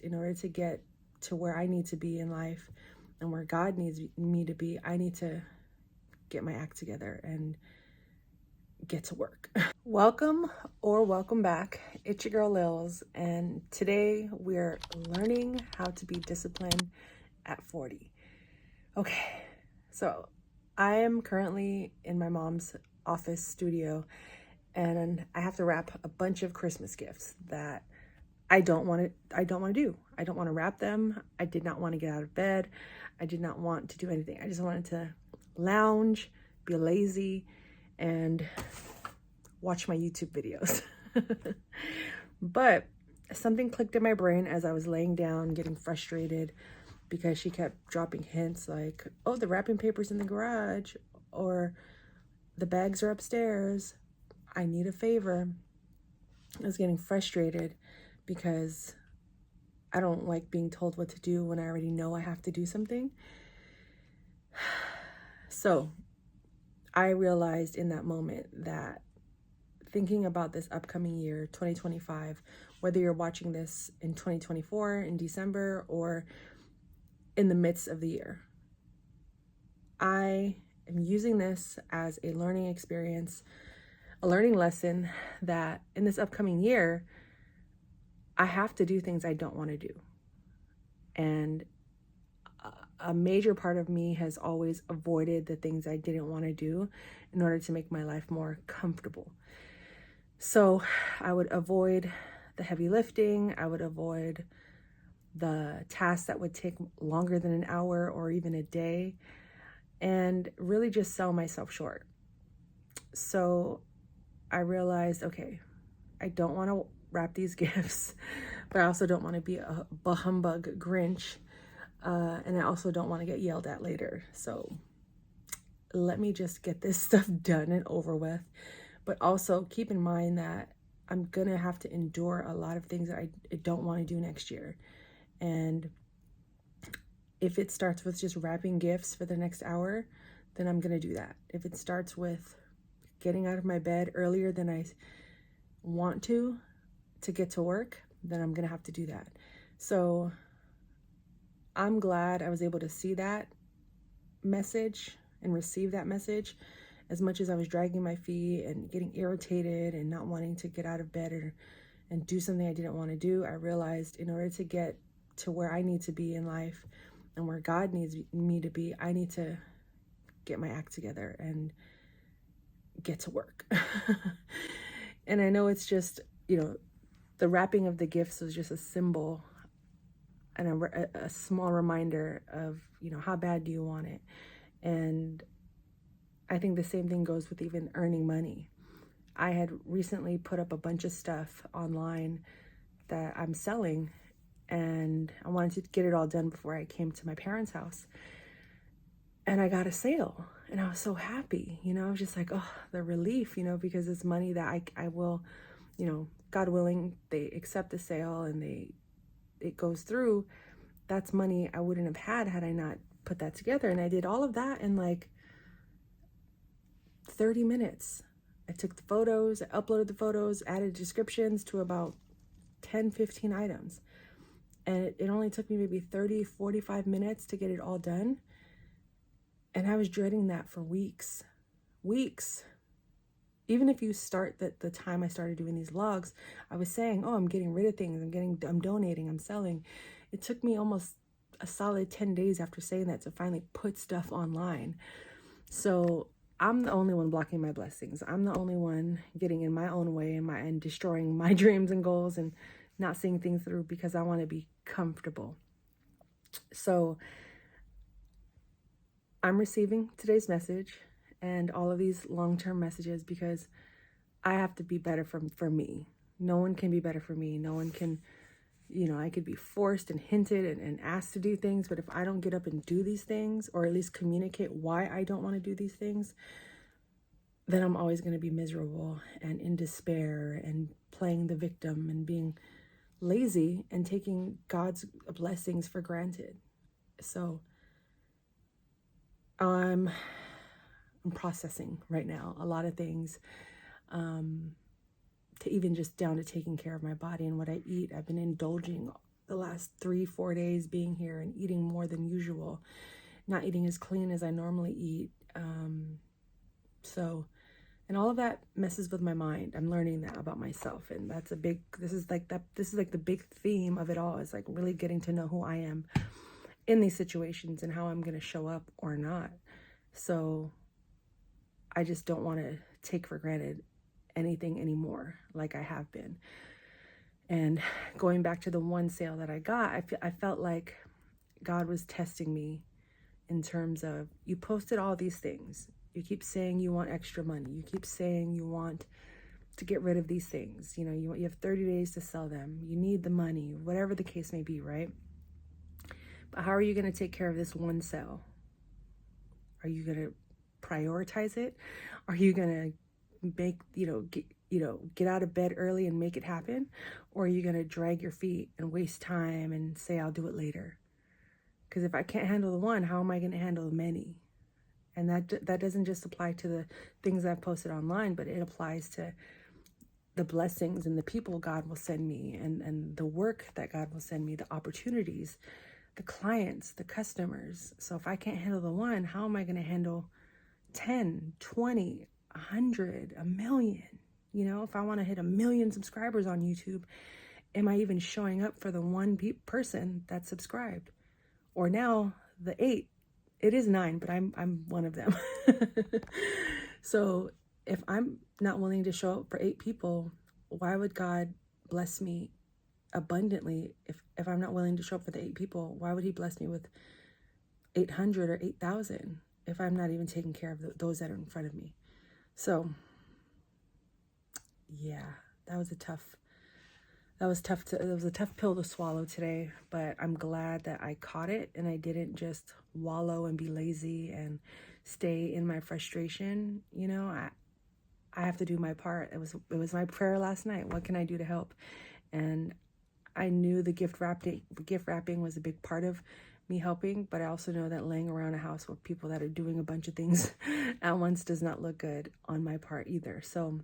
in order to get to where I need to be in life and where God needs me to be, I need to get my act together and get to work. Welcome or welcome back. It's your girl Lils, and today we're learning how to be disciplined at 40. Okay, so I am currently in my mom's office studio, and I have to wrap a bunch of Christmas gifts that I don't want to do. I don't want to wrap them. I did not want to get out of bed. I did not want to do anything. I just wanted to lounge, be lazy, and watch my YouTube videos. But something clicked in my brain as I was laying down, getting frustrated because she kept dropping hints like, oh, the wrapping paper's in the garage, or the bags are upstairs. I need a favor. I was getting frustrated because I don't like being told what to do when I already know I have to do something. So I realized in that moment that thinking about this upcoming year, 2025, whether you're watching this in 2024, in December, or in the midst of the year, I am using this as a learning experience, a learning lesson that in this upcoming year, I have to do things I don't want to do. And a major part of me has always avoided the things I didn't want to do in order to make my life more comfortable. So I would avoid the heavy lifting. I would avoid the tasks that would take longer than an hour or even a day, and really just sell myself short. So I realized, okay, I don't want to wrap these gifts, but I also don't want to be a humbug Grinch. And I also don't want to get yelled at later. So let me just get this stuff done and over with. But also keep in mind that I'm going to have to endure a lot of things that I don't want to do next year. And if it starts with just wrapping gifts for the next hour, then I'm going to do that. If it starts with getting out of my bed earlier than I want to get to work, then I'm going to have to do that. So I'm glad I was able to see that message and receive that message. As much as I was dragging my feet and getting irritated and not wanting to get out of bed and do something I didn't want to do, I realized in order to get to where I need to be in life and where God needs me to be, I need to get my act together and get to work. And I know it's just, the wrapping of the gifts was just a symbol and a small reminder of, how bad do you want it? And I think the same thing goes with even earning money. I had recently put up a bunch of stuff online that I'm selling, and I wanted to get it all done before I came to my parents' house. And I got a sale, and I was so happy, I was just like, oh, the relief, because it's money that I will, God willing, they accept the sale and it goes through. That's money I wouldn't have had I not put that together. And I did all of that in like 30 minutes. I took the photos, I uploaded the photos, added descriptions to about 10, 15 items. And it only took me maybe 30, 45 minutes to get it all done. And I was dreading that for weeks. Even if you start the time I started doing these vlogs, I was saying, oh, I'm getting rid of things. I'm donating, I'm selling. It took me almost a solid 10 days after saying that to finally put stuff online. So I'm the only one blocking my blessings. I'm the only one getting in my own way and destroying my dreams and goals and not seeing things through because I want to be comfortable. So I'm receiving today's message and all of these long-term messages because I have to be better for me. No one can be better for me. No one can, I could be forced and hinted and asked to do things, but if I don't get up and do these things, or at least communicate why I don't want to do these things, then I'm always going to be miserable and in despair and playing the victim and being lazy and taking God's blessings for granted. So I'm processing right now a lot of things, to even just down to taking care of my body and what I eat. I've been indulging the last 3-4 days being here and eating more than usual, not eating as clean as I normally eat. And all of that messes with my mind. I'm learning that about myself, and that's a big, this is like the big theme of it all, is like really getting to know who I am in these situations and how I'm going to show up or not. So I just don't want to take for granted anything anymore like I have been. And going back to the one sale that I got, I felt like God was testing me in terms of, you posted all these things. You keep saying you want extra money. You keep saying you want to get rid of these things. You know, you have 30 days to sell them. You need the money, whatever the case may be, right? But how are you going to take care of this one sale? Are you going to prioritize it? Are you going to make, get out of bed early and make it happen? Or are you going to drag your feet and waste time and say, I'll do it later? Because if I can't handle the one, how am I going to handle the many? And that doesn't just apply to the things I've posted online, but it applies to the blessings and the people God will send me, and the work that God will send me, the opportunities, the clients, the customers. So if I can't handle the one, how am I going to handle 10, 20, 100, a million? You know, if I want to hit 1 million subscribers on YouTube, am I even showing up for the one person that's subscribed? Or now the 8. It is 9, but I'm one of them. So if I'm not willing to show up for 8 people, why would God bless me abundantly? If I'm not willing to show up for the 8 people, why would he bless me with 800 or 8,000 if I'm not even taking care of those that are in front of me? So yeah, that was a tough pill to swallow today, but I'm glad that I caught it and I didn't just wallow and be lazy and stay in my frustration. You know, I have to do my part. It was my prayer last night. What can I do to help? And I knew the gift wrapping was a big part of me helping, but I also know that laying around a house with people that are doing a bunch of things at once does not look good on my part either. So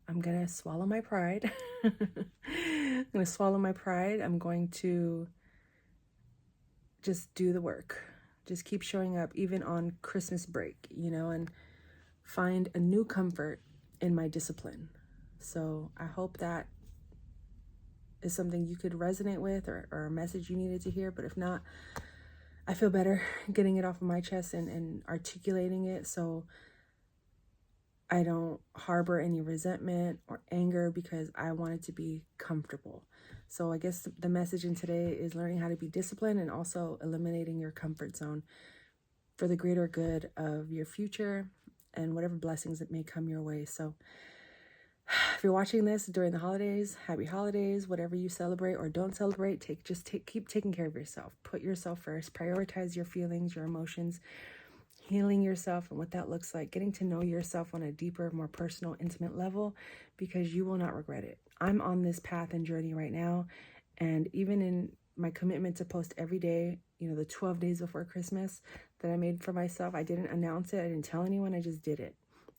I'm going to swallow my pride. I'm going to swallow my pride. I'm going to just do the work. Just keep showing up even on Christmas break, and find a new comfort in my discipline. So I hope that is something you could resonate with, or a message you needed to hear. But if not, I feel better getting it off of my chest and articulating it, so I don't harbor any resentment or anger, because I want it to be comfortable. So I guess the message in today is learning how to be disciplined and also eliminating your comfort zone for the greater good of your future and whatever blessings that may come your way. So if you're watching this during the holidays, happy holidays. Whatever you celebrate or don't celebrate, keep taking care of yourself. Put yourself first. Prioritize your feelings, your emotions, healing yourself, and what that looks like, getting to know yourself on a deeper, more personal, intimate level, because you will not regret it. I'm on this path and journey right now, and even in my commitment to post every day, the 12 days before Christmas that I made for myself, I didn't announce it, I didn't tell anyone, I just did it.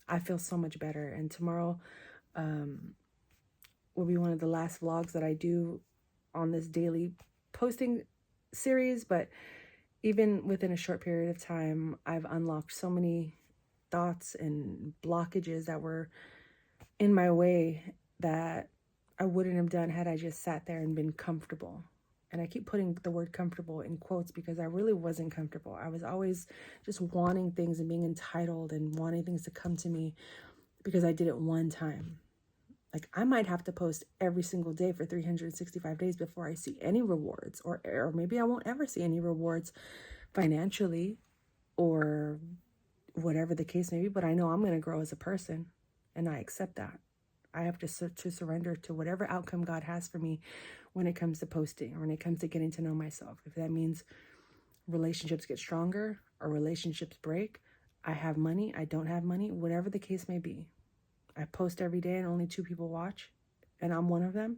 I feel so much better, and tomorrow will be one of the last vlogs that I do on this daily posting series, but even within a short period of time, I've unlocked so many thoughts and blockages that were in my way that I wouldn't have done had I just sat there and been comfortable. And I keep putting the word comfortable in quotes because I really wasn't comfortable. I was always just wanting things and being entitled and wanting things to come to me because I did it one time. Like, I might have to post every single day for 365 days before I see any rewards, or maybe I won't ever see any rewards financially or whatever the case may be, but I know I'm going to grow as a person, and I accept that. I have to surrender to whatever outcome God has for me when it comes to posting or when it comes to getting to know myself. If that means relationships get stronger or relationships break, I have money, I don't have money, whatever the case may be. I post every day and only 2 people watch, and I'm one of them,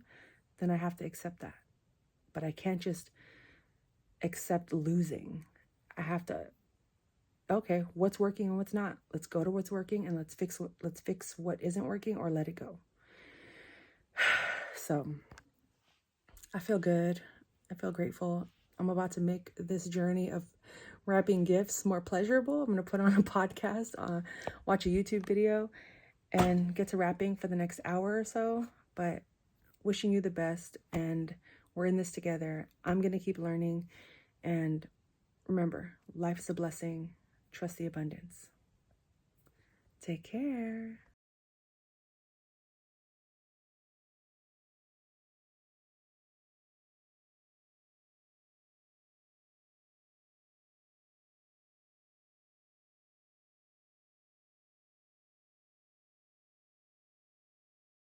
then I have to accept that. But I can't just accept losing. I have to, okay, what's working and what's not? Let's go to what's working and let's fix what isn't working, or let it go. So I feel good. I feel grateful. I'm about to make this journey of wrapping gifts more pleasurable. I'm going to put on a podcast, watch a YouTube video, and get to wrapping for the next hour or so. But wishing you the best, and we're in this together. I'm going to keep learning, and remember, life's a blessing. Trust the abundance. Take care.